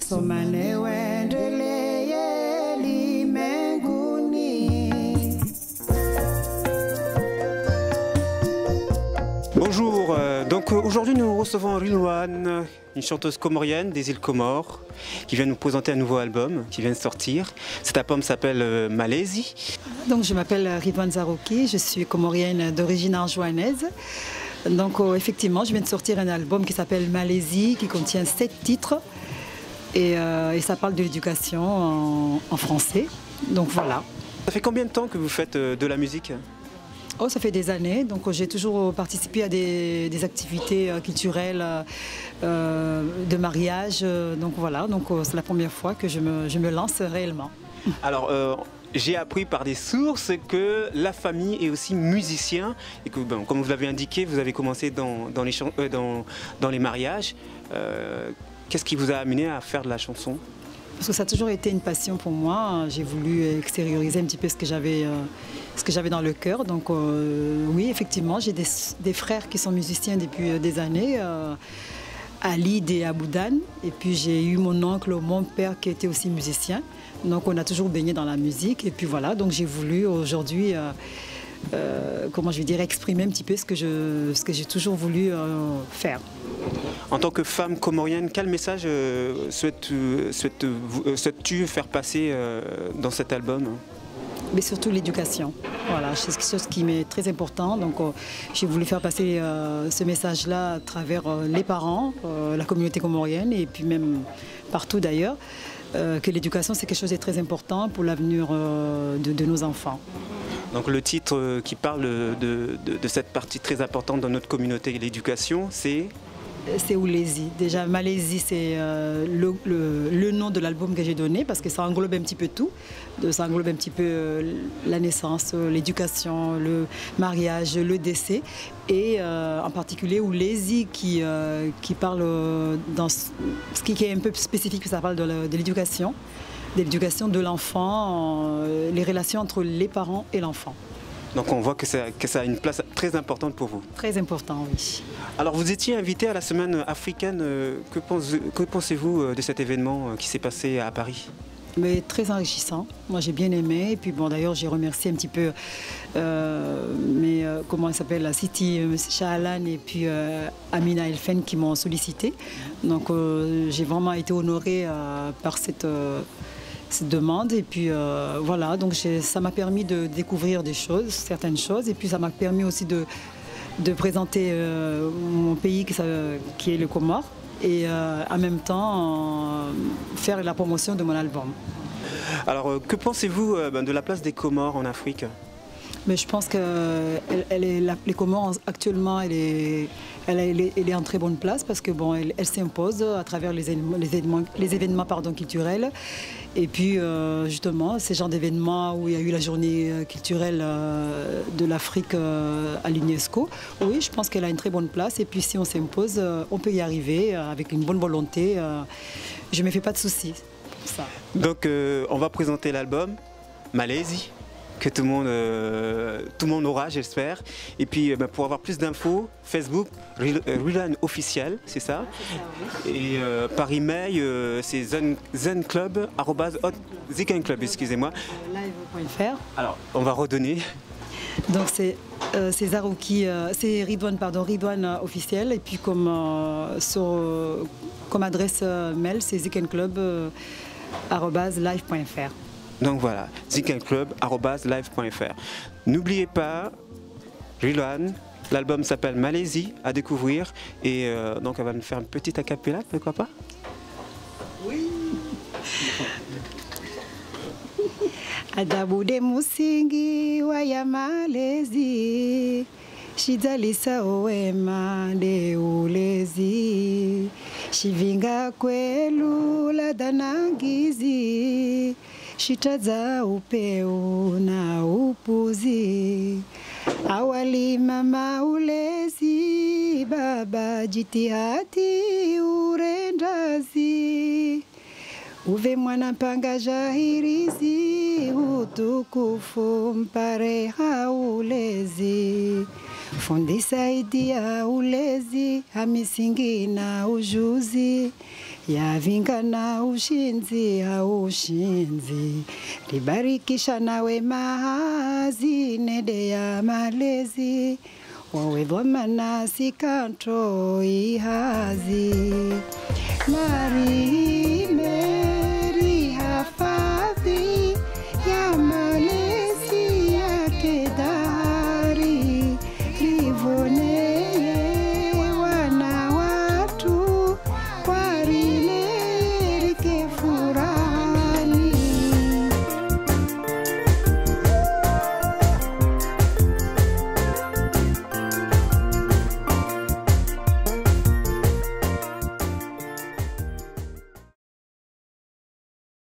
Somane wendeleye limenguni. Bonjour, donc aujourd'hui nous recevons Rilwane, une chanteuse comorienne des îles Comores, qui vient nous présenter un nouveau album qui vient de sortir. Cet album s'appelle Malaisie. Donc je m'appelle Rilwane Zarouki, je suis comorienne d'origine anjouanaise. Donc effectivement, je viens de sortir un album qui s'appelle Malaisie, qui contient 7 titres. Et ça parle de l'éducation en français. Donc voilà. Ça fait combien de temps que vous faites de la musique ? Oh, ça fait des années. Donc j'ai toujours participé à des activités culturelles, de mariage. Donc voilà, donc c'est la première fois que je me lance réellement. Alors, j'ai appris par des sources que la famille est aussi musicien et que, bon, comme vous l'avez indiqué, vous avez commencé dans les mariages. Qu'est-ce qui vous a amené à faire de la chanson ? Parce que ça a toujours été une passion pour moi. J'ai voulu extérioriser un petit peu ce que j'avais dans le cœur. Donc oui, effectivement, j'ai des frères qui sont musiciens depuis des années, Alid et Aboudan. Et puis j'ai eu mon oncle, mon père qui était aussi musicien. Donc on a toujours baigné dans la musique. Et puis voilà, donc j'ai voulu aujourd'hui, comment je vais dire, exprimer un petit peu ce que j'ai toujours voulu faire. En tant que femme comorienne, quel message souhaites-tu faire passer dans cet album ? Mais surtout l'éducation. Voilà, c'est quelque chose qui m'est très important. Donc j'ai voulu faire passer ce message-là à travers les parents, la communauté comorienne et puis même partout d'ailleurs, que l'éducation c'est quelque chose de très important pour l'avenir de nos enfants. Donc le titre qui parle de cette partie très importante dans notre communauté, l'éducation, c'est Oulezi. Déjà, Malaisie, c'est le nom de l'album que j'ai donné parce que ça englobe un petit peu tout. Ça englobe un petit peu la naissance, l'éducation, le mariage, le décès. Et en particulier Oulezi qui parle, dans ce qui est un peu spécifique, ça parle de l'éducation de l'enfant, les relations entre les parents et l'enfant. Donc on voit que ça a une place très importante pour vous. Très important, oui. Alors vous étiez invité à la semaine africaine. Que pensez-vous de cet événement qui s'est passé à Paris ? Mais très enrichissant. Moi j'ai bien aimé. Et puis bon, d'ailleurs j'ai remercié un petit peu comment elle s'appelle, la Siti Shahalan et puis Amina Elfen qui m'ont sollicité. Donc j'ai vraiment été honorée par cette demande et puis voilà, donc ça m'a permis de découvrir certaines choses et puis ça m'a permis aussi de présenter mon pays qui est le Comores et en même temps faire la promotion de mon album. Alors que pensez-vous de la place des Comores en Afrique ? Mais je pense que les Comores actuellement, elle est en très bonne place parce que bon, elle s'impose à travers les événements culturels. Et puis justement, ces genres d'événements où il y a eu la journée culturelle de l'Afrique à l'UNESCO, oui, je pense qu'elle a une très bonne place. Et puis si on s'impose, on peut y arriver avec une bonne volonté. Je ne me fais pas de soucis pour ça. Donc on va présenter l'album Malaisie, que tout le monde aura, j'espère. Et puis pour avoir plus d'infos, Facebook, Rilwane officiel, c'est ça. Et par email, c'est zenclub, excusez-moi. Live.fr. Alors, on va redonner. Donc c'est Rilwane officiel. Et puis comme adresse mail, c'est zenclub@live.fr. Donc voilà, zenclub@live.fr. N'oubliez pas, Rilwane, l'album s'appelle Malaisie, à découvrir. Et donc elle va nous faire une petite acapella, pourquoi pas ? Oui. Adabude musingi wa ya Malaisie, shidalisa owema de Oulezi, shivinga kwelu la danangizi, shitaza upeu na upuzi, awali mama Oulezi, baba jitihati urendazi, uve mwana panga jahirizi, utukufu mpare Oulezi, fundisa idi ya Oulezi, hamisingi na ujuzi, Yavingana ushinzi haushinzi, libarikisha nawe mahazi nede ya malezi, wawedhwa manasi kanto ihazi. Mari Mary hafadhi ya malezi yake